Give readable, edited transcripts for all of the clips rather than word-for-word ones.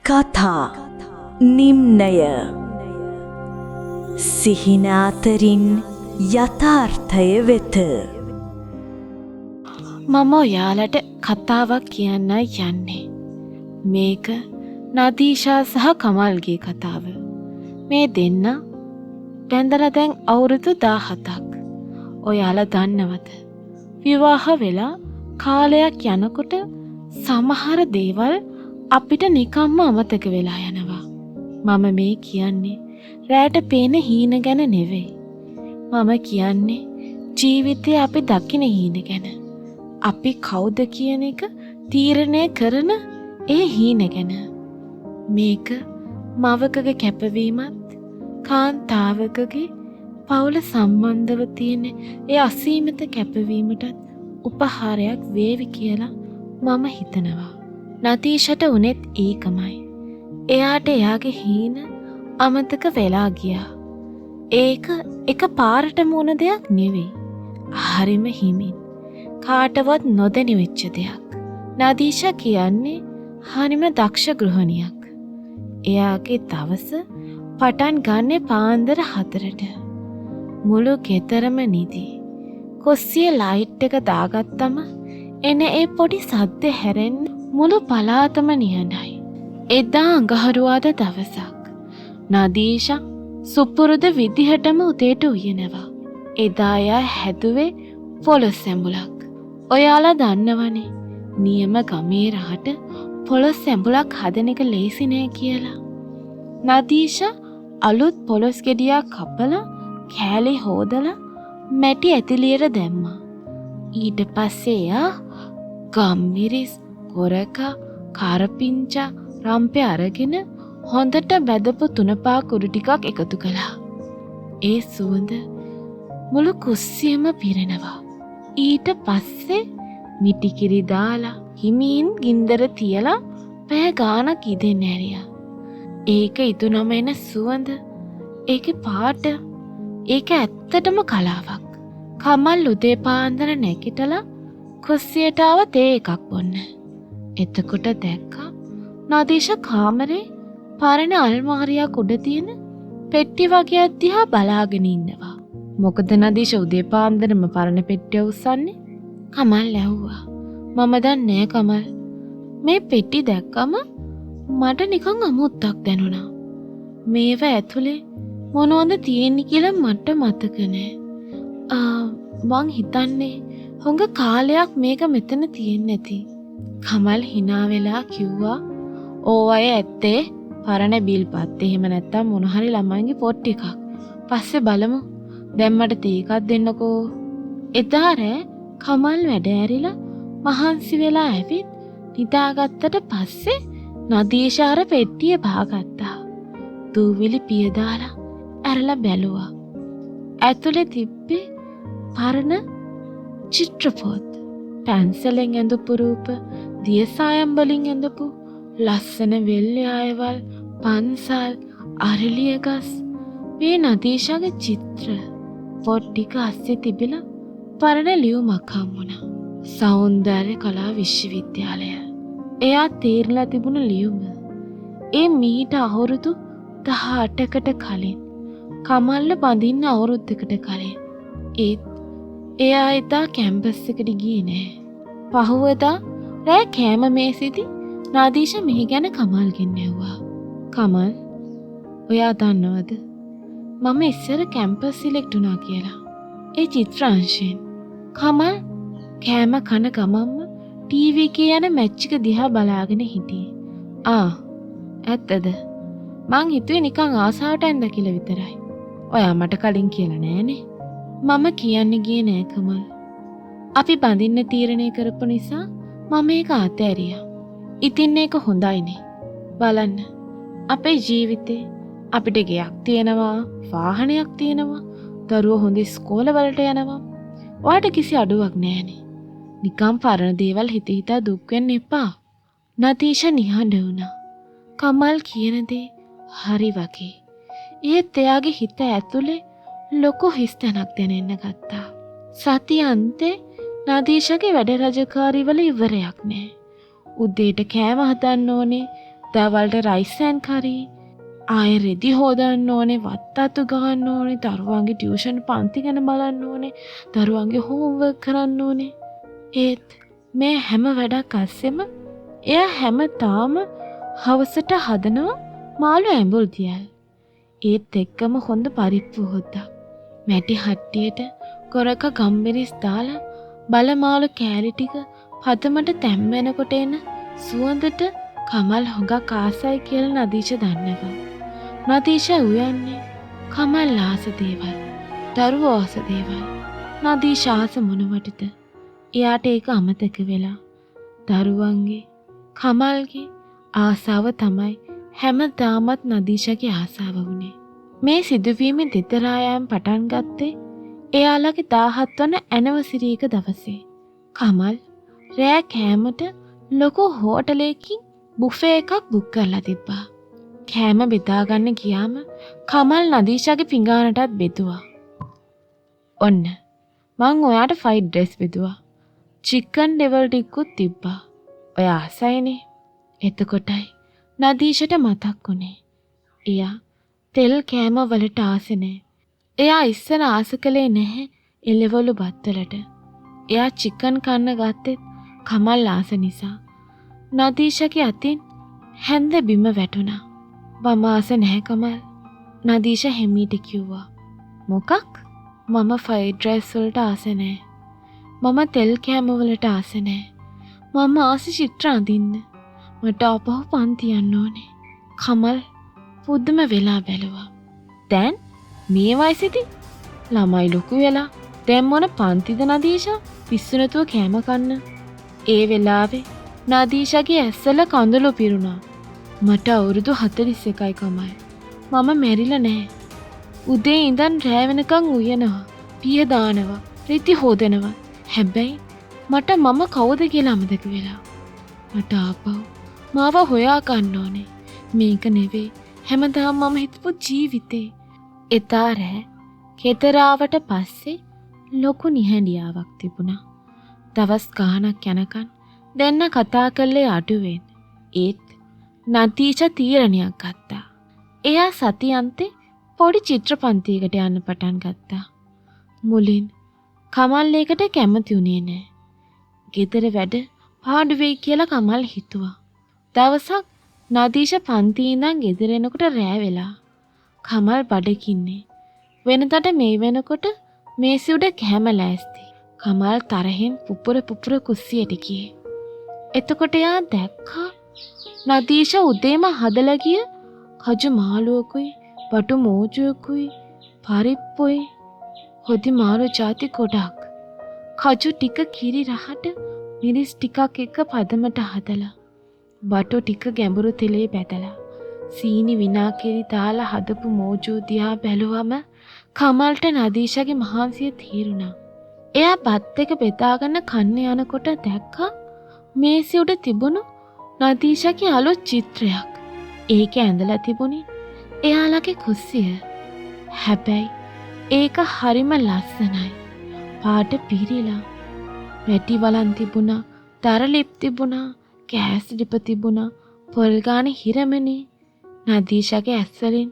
කතා නිම්නය සිහිනාතරින් යථාර්ථය වෙත. මම ඔයාලට කතාවක් කියන්නයි යන්නේ. මේක නදීෂා සහ කමල්ගේ කතාව. මේ දෙන්න බැඳලා දැන් අවුරුදු 17ක්. ඔයාලා දන්නවද? විවාහ වෙලා කාලයක් යනකොට සමහර දේවල් අපිට නිකම්ම අමතක වෙලා යනවා. මම මේ කියන්නේ රැට පේන හීන ගැන නෙවෙයි. මම කියන්නේ ජීවිතේ අපි දකින හීන ගැන. අපි කවුද කියන එක තීරණය කරන ඒ හීන ගැන. මේක මවකගේ කැපවීමත් කාන්තාවකගේ පවුල සම්බන්ධව තියෙන ඒ අසීමිත කැපවීමටත් උපහාරයක් වේවි කියලා මම හිතනවා. නදීෂට උනේත් ඒකමයි. එයාට එයාගේ හීන අමතක වෙලා ගියා. ඒක එක පාරට මුණ දෙයක් නෙවෙයි. හරිම හිමින් කාටවත් නොදැනි වෙච්ච දෙයක්. නදීෂා කියන්නේ හරිම දක්ෂ ගෘහණියක්. එයාගේ දවස පටන් ගන්නේ පාන්දර 4ට. මුළු ගෙදරම නිදි. කොස්සියේ ලයිට් එක දාගත්තම එන ඒ පොඩි සද්ද හැරෙන්න මුළු පළාතම නිහඬයි. එදා අඟහරුවාදා දවසක්. නදීෂා සුපුරුදු විදිහටම උදේට උයනවා. එදා එයා හැදුවේ පොළොස් ඇඹුලක්. ඔයාලා දන්නවනේ නියම ගමේ රහට පොළොස් ඇඹුලක් හදන එක ලේසි නෑ කියලා. නදීෂා අලුත් පොළොස් ගෙඩියක් කපලා කෑලි හොදලා මැටි ඇතිලියට දැම්මා. ඊට පස්සේ එයා ගම්මිරිස්, කොරකා, කරපිංචා, රම්පේ අරගෙන හොඳට බැදපු තුනපා කුඩු ටිකක් එකතු කළා. ඒ සුවඳ මුළු කුස්සියම පිරෙනවා. ඊට පස්සේ මිටිකිරි දාලා හිමින් ගින්දර තියලා පැය ගාණක් ඉදෙන්න ඇරියා. ඒක ඉදුනම එන සුවඳ, ඒකේ පාට, ඒක ඇත්තටම කලාවක්. කමල් උදේ පාන්දර නැගිටලා කුස්සියට ආව තේ එකක් බොන්න. එතකොට දැක්කා නදීෂා කාමරේ පරණ අල්මාරියක් උඩ තියෙන පෙට්ටි වගේ දිහා බලාගෙන ඉන්නවා. මොකද නදීෂා උදේ පාන්දරම පරණ පෙට්ටිය උස්සන්නේ? කමල් ඇහුවා. මම දන්නේ කමල්. මේ පෙට්ටි දැක්කම මට නිකන් අමුත්තක් දැනුණා. මේව ඇතුලේ මොනවද තියෙන්නේ කියලා මට මතක නෑ. මං හිතන්නේ හොඟ කාලයක් මේක මෙතන තියෙන්නේ නැති. කමල් hina වෙලා කිව්වා, "ඕ අය ඇත්තේ පරණ බිල්පත්. එහෙම නැත්තම් මොන හරි ළමයින්ගේ පොත් ටිකක්. පස්සේ බලමු. දැන් මට තේ එකක් දෙන්නකෝ." එදා රෑ කමල් වැඩ ඇරිලා මහන්සි වෙලා ඇවිත් නිදාගත්තට පස්සේ නදීෂා අර පෙට්ටිය බාගත්තා. දූවිලි පිය දාලා ඇරලා බැලුවා. ඇතුලේ තිබ්බේ පරණ චිත්‍රපොත්, පැන්සලෙන් ඇඳපු රූප, දියසායම් වලින් ඇඳපු ලස්සන වෙල්ලේ ආයවල්, පන්සල්, අරලිය ගස්. මේ නදීෂාගේ චිත්‍ර පොත් ටික අස්සේ තිබිලා පරණ ලියුමක් හම්බුණා. සෞන්දර්ය කලා විශ්වවිද්‍යාලය. එයා තීරලා තිබුණ ලියුම. ඒ මීට අවුරුදු 18කට කලින්, කමල්ල බඳින්න අවුරුද්දකට කලින්. ඒත් එයා එදා කැම්පස් එකට ගියේ නෑ. පහුවදා රෑ කෑම මේසෙදි නදීෂා මෙහි ගැන කමල්ගෙන් ඇහුවා. "කමල්, ඔයා දන්නවද මම ඉස්සර කැම්පස් සිලෙක්ට් වුණා කියලා? ඒ චිත්‍රාංශයෙන්." කමල් කෑම කන ගමම්ම ටීවී එකේ යන මැච් එක දිහා බලාගෙන හිටියේ. ඇත්තද? මං හිතුවේ නිකන් ආසාවට ඇඳ කියලා විතරයි. ඔයා මට කලින් කියලා නෑනේ." "මම කියන්නේ ගියේ නෑ කමල්. අපි බඳින්න තීරණය කරපු නිසා මම ඒක අතෑරියා. ඉතින් ඒක හොඳයිනේ. බලන්න, අපේ ජීවිතේ අපිට ගෙයක් තියෙනවා, වාහනයක් තියෙනවා, දරුවෝ හොඳ ඉස්කෝලවලට යනවා. ඔයාට කිසි අඩුවක් නෑනේ. නිකම් පරණ දේවල් හිතා දුක් වෙන්න එපා." නදීෂා නිහඬ වුණා. කමල් කියන දේ හරි වගේ. ඒත් එයාගේ හිත ඇතුලේ ලොකු හිස්තැනක් දැනෙන්න ගත්තා. සතිය අන්තේ නදීෂාගේ වැඩ රජකාරි වල ඉවරයක් නෑ. උදේට කෑම හදන්න ඕනේ, දවල්ට රයිස් ඇන් කරි ආයෙ රෙදි හොදන්න ඕනේ, වත්තතු ගන්න ඕනේ, දරුවන්ගේ ටියුෂන් පන්ති ගැන බලන්න ඕනේ, දරුවන්ගේ හෝම්වර්ක් කරන්න ඕනේ. ඒත් මේ හැම වැඩක් අස්සෙම එයා හැමදාම හවසට හදනවා මාළු ඇඹුල් දියල්. ඒත් එක්කම හොඳ පරිප්පු හොද්දා. මැටි හට්ටියට කොරක ගම්බිරිස් දාලා බලමාළු කෑලි ටික පදමට තැම්බෙනකොට එන සුවඳට කමල් හොඟක් ආසයි කියලා නදීෂ දන්නවා. නදීෂ උයන්නේ කමල් ආස දේවල්, දරුවෝ ආස දේවල්. නදීෂ ආස මොනවටද? එයාට ඒක අමතක වෙලා දරුවන්ගේ කමල්ගේ ආසාව තමයි හැමදාමත් නදීෂගේ ආසාව වුණේ. මේ සිදුවීමෙන් දෙතරායම් පටන් ගත්තේ එයාලගේ 17 වන ඇනිවර්සරි එක දවසේ. කමල් රෑ කෑමට ලොකු හෝටලයකින් බුෆේ එකක් බුක් කරලා තිබ්බා. කෑම බෙදාගන්න ගියාම කමල් නදීෂාගේ පිඟානටත් බෙදුවා. ඔන්න මං ඔයාට ෆ්‍රයිඩ් රයිස් බෙදුවා. චිකන් ඩෙවල් ටිකකුත් තිබ්බා. ඔයා ආසයිනේ. එතකොටයි නදීෂට මතක් වුණේ එයා තෙල් කෑම වලට ආසෙ නෑ. එයා ඉස්සර ආස කළේ නැහැ එළවලු බත්වලට. එයා චිකන් කන්න ගත්තෙත් කමල් ආස නිසා. නදීෂගේ අතින් හැන්ද බිම වැටුණා. මම ආස නැහැ කමල්. නදීෂ හැමීට කිව්වා. මොකක්? මම ෆ්‍රයිඩ් රයිස් වලට ආස නැහැ. මම තෙල් කෑම වලට ආස නැහැ. මම ආස චිත්‍ර අඳින්න. මට අපහු පන්ති යන්න ඕනේ. කමල් පුදුම වෙලා බැලුවා. දැන් මේ වයසේදී ළමයි ලොකු වෙලා දැන් මොන පන්තිද නදීෂා? පිස්සු නැතුව කෑම කන්න. ඒ වෙලාවේ නදීෂාගේ ඇස්වල කඳුළු පිරුණා. මට අවුරුදු 41යි කමල්. මම මැරිලා නැහැ. උදේ ඉඳන් රෑ වෙනකන් උයනවා, පිය දානවා, රිටි හොදනවා. හැබැයි මට මම කවුද කියලා අමතක වෙලා. මට ආපහු මාව හොයා ගන්න ඕනේ. මේක නෙවෙයි හැමදාම මම හිතපු ජීවිතේ. එදා රෑ කෙතරාවට පස්සේ ලොකු නිහඬියාවක් තිබුණා. දවස් ගාණක් යනකන් දෙන්න කතා කළේ අඩුවෙන්. ඒත් නදීෂ තීරණයක් ගත්තා. එයා සතියන්තේ පොඩි චිත්‍රපන්තියකට යන්න පටන් ගත්තා. මුලින් කමල් ඒකට කැමති වුණේ නෑ. ගෙදර වැඩ පාඩු වෙයි කියලා කමල් හිතුවා. දවසක් නදීෂ පන්තියේ ඉඳන් ගෙදර එනකොට රෑ වෙලා. කමල් බඩගින්නේ. වෙනදට මේ වෙනකොට මේසෙ උඩ කැම ලෑස්ති. කමල් තරහෙන් පුපුර කුස්සියට ගියේ. එතකොට එයා දැක්කා නදීෂ උදේම හදලා ගිය කජු මාළුවකුයි, බටු මෝජුවකුයි, පරිප්පුයි, හොදි මාළු ಜಾති ගොඩක්. කජු ටික කිරි රහට මිරිස් ටිකක් එක්ක පදමට හදලා, බටු ටික ගැඹුරු තෙලේ බැදලා, සීනි විනාකිරි දාලා හදපු මෝජු දිහා බැලුවම කමල්ට නදීෂගේ මහන්සිය තීරුණා. එයා බත් එක බෙදාගෙන කන්න යනකොට දැක්කා මේසෙ උඩ තිබුණු නදීෂගේ අලුත් චිත්‍රයක්. ඒක ඇඳලා තිබුණේ එයාලගේ කුස්සිය. හැබැයි ඒක හරිම ලස්සනයි. පාට පිරීලා. වැටි වලන් තිබුණා, දරලිප් තිබුණා, ගෑස් ඩිප තිබුණා, පොල් ගානේ හිරමනේ. නදීෂගේ ඇස්වලින්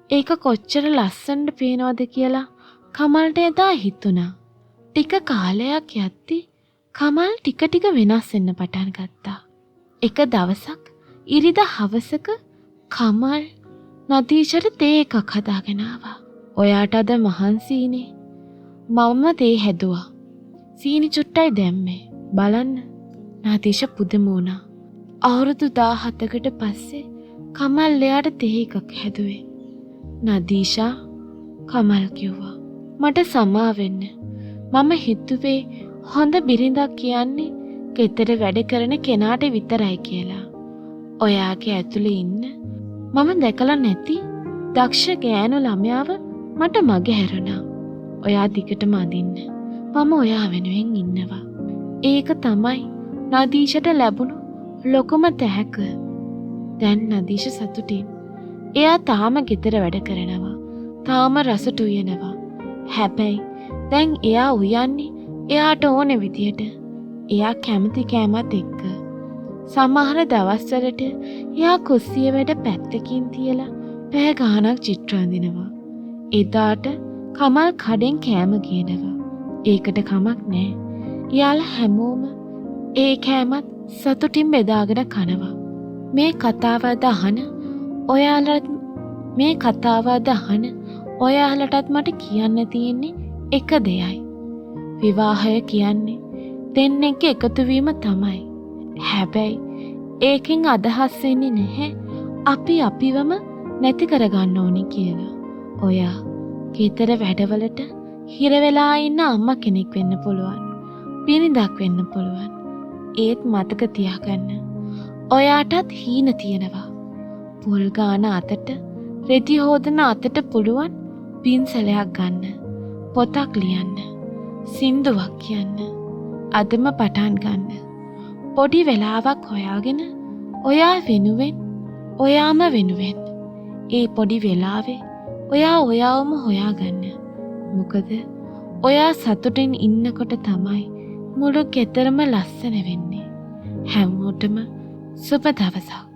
ඒක කොච්චර ලස්සනට පේනවද කියලා කමල්ට එදා හිතුණා. ටික කාලයක් යද්දී කමල් ටික ටික වෙනස් වෙන්න පටන් ගත්තා. එක දවසක් ඉරිදා හවසක කමල් නදීෂට තේ එකක් හදාගෙන ආවා. ඔයාට අද මහන්සියිනේ. මම තේ හැදුවා. සීනි චුට්ටයි දැම්මේ. බලන්න. නදීෂ පුදුම වුණා. අවුරුදු 17කට පස්සේ කමල් එයාට තේ එකක් හැදුවේ. නදීෂා කමල් කිව්වා. මට සමා වෙන්න. මම හිතුවේ හොඳ බිරිඳක් කියන්නේ ගෙදර වැඩ කරන කෙනාට විතරයි කියලා. ඔයාගේ ඇතුලේ ඉන්න මම දැකලා නැති දක්ෂ ගෑනු ළමයාව මට මගේ හැරුණා. ඔයා දිගටම අඳින්න. මම ඔයා වෙනුවෙන් ඉන්නවා. ඒක තමයි නදීෂට ලැබුණු ලොකුම තෑග්ග. දැන් නදීෂ සතුටින්. එයා තාම ගෙදර වැඩ කරනවා. තාම රසට උයනවා. හැබැයි දැන් එයා උයන්නේ එයාට ඕනේ විදියට. එයා කැමති කෑමත් එක්ක. සමහර දවස්වලට එයා කුස්සිය වැඩ පැත්තකින් තියලා පැය ගාණක් චිත්‍ර අඳිනවා. එදාට කමල් කඩෙන් කෑම ගේනවා. ඒකට කමක් නෑ. යාලා හැමෝම ඒ කෑමත් සතුටින් බෙදාගෙන කනවා. මේ කතාව අදහන ඔයාලටත් මට කියන්න තියෙන්නේ එක දෙයයි. විවාහය කියන්නේ දෙන්නෙක්ගේ එකතු වීම තමයි. හැබැයි ඒකෙන් අදහස් වෙන්නේ නැහැ අපි අපිවම නැති කරගන්න ඕනි කියලා. ඔයා ගෙදර වැඩවලට හිර වෙලා ඉන්න අම්මා කෙනෙක් වෙන්න පුළුවන්. බිරිඳක් වෙන්න පුළුවන්. ඒත් මතක තියාගන්න. ඔයාටත් හීන තියෙනවා. පොල් ගාන අතට රෙදි හොදන අතට පුළුවන් පින්සලයක් ගන්න. පොතක් ලියන්න. සින්දුවක් කියන්න. අදම පටන් ගන්න. පොඩි වෙලාවක් හොයාගෙන ඔයාම වෙනුවෙන් ඒ පොඩි වෙලාවේ ඔයාවම හොයාගන්න. මොකද ඔයා සතුටින් ඉන්නකොට තමයි මුළු ගෙදරම ලස්සන වෙන්නේ. හැමෝටම සුබ දවසක්.